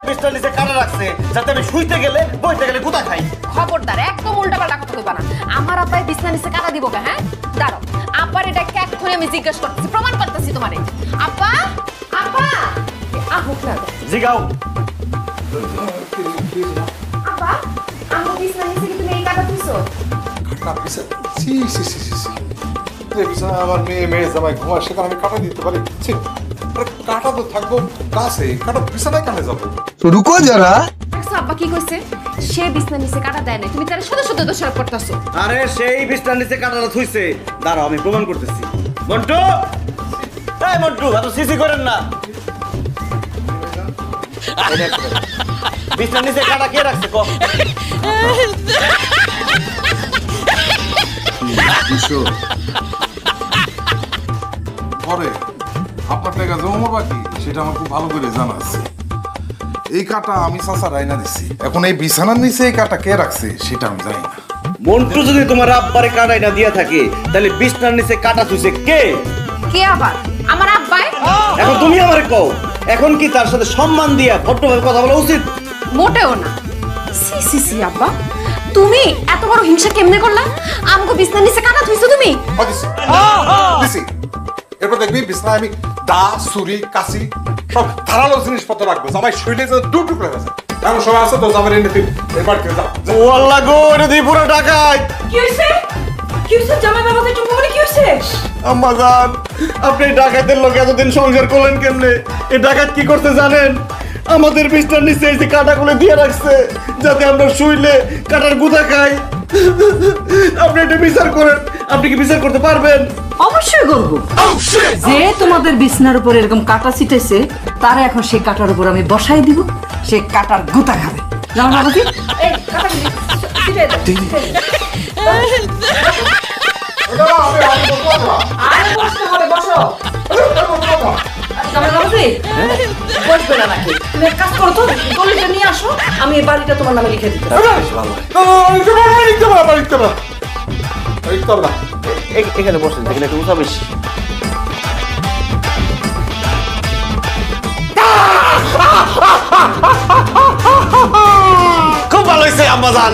বিছনার নিচে কাটা রাখছে যাতে আমি শুইতে গেলে বইতে গেলে গুতা খাই। খবরদার একদম উল্টাপাল্টা কথা কইবা না। আমার আব্বাই বিছনা নিচে কাটা দিব কে? হ্যাঁ দাঁড়াও, আব্বার এটা ক্যাক করে আমি জিজ্ঞেস করতেছি, প্রমাণ করতেছি তোমারে। আব্বা আব্বা আহুক না জিগাও। আব্বা আমার বিছনা নিচে কি তুমি এই কাটা দিছো? কাটা পিছে সি সি সি সি সি এই বিছানা আমার মেয়ে জামাই ঘুমায় সেখানে আমি কাটা দিতে পারি? ছি, আরে কাটা তো থাকবো কাছে, কাটা বিছানায় কানে যাবো। तो रुको जरा। দেখছো আব্বা কি কইছে? সে বিছনা নিচে কাটা দেয় না, তুমি তার শুধু শুধু দোষারোপ করতেছো। আরে সেই বিছনার নিচে কাটাটা থুইছে, দাঁড়াও আমি প্রমাণ করতেছি। মন্টু, এই মন্টু, এত সিসি করেন না। এই দেখ, বিছনার নিচে কাটা কে রাখছে কো? পরে আপনার টাকা জমা বাকি সেটা আমার খুব ভালো করে জানা আছে। এই কাটা আমি চাচা রাইনা দিছি, এখন এই বিছানার নিচে এই কাটা কে রাখছে সেটা আমি জানি না। মন্টু যদি তোমার আব্বারে কাটাই না দিয়া থাকে তাহলে বিছনার নিচে কাটা থুইছে কে? কে আবার? আমার আব্বাই? এখন তুমি আমারে কও, এখন কি তার সাথে সম্মান দিয়া ভদ্রভাবে কথা বলা উচিত? মোটেও না। সি সি সি আব্বা, তুমি এত বড় হিংসা কেমনে করলা? আমগো বিছনা নিচে কাটা থুইছো তুমি? দিছি। এরপর দেখবি বিছনায় আমি দা ছুরি কাশি সব ধারালো জিনিসপত্র রাখবো, জামাই শুইলে যে দু টুকরা গেছে। এখন সবাই আছে তো জামাই এনে দিন, এবার কেউ যাও। ও আল্লাহ গো, এটা দিয়ে পুরো ডাকাত। কি হইছে? কি হইছে? জামাই বাবাকে চুপ করে কি হইছে? আম্মা জান, আপনি ডাকাতের লোক এতদিন সংসার করলেন কেমনে? এই ডাকাত কি করতে জানেন? আমাদের বিছনার নিচে এই যে কাটাগুলো দিয়ে রাখছে যাতে আমরা শুইলে কাটার গুদা খাই। আপনি এটা বিচার করেন, আপনি কি বিচার করতে পারবেন? অবশ্যই করব। যে তোমাদের বিছনার উপর এরকম কাটা ছিটেছে তারা এখন সেই কাটার উপর আমি বসাই দিব, সে কাটার গুতা খাবে। জানো বাবা কি? এই কাটা ছিটে দাও। আরে বসতে হবে, বসো। জামাই বাবাজি, বসবে না নাকি? তুমি এক কাজ করো তো, দলিলটা নিয়ে আসো, আমি এই বাড়িটা তোমার নামে লিখে দিতে। এখানে বসেন, এখানে একটু উঠা বেশি। খুব ভালো হয়েছে আম্মা জান।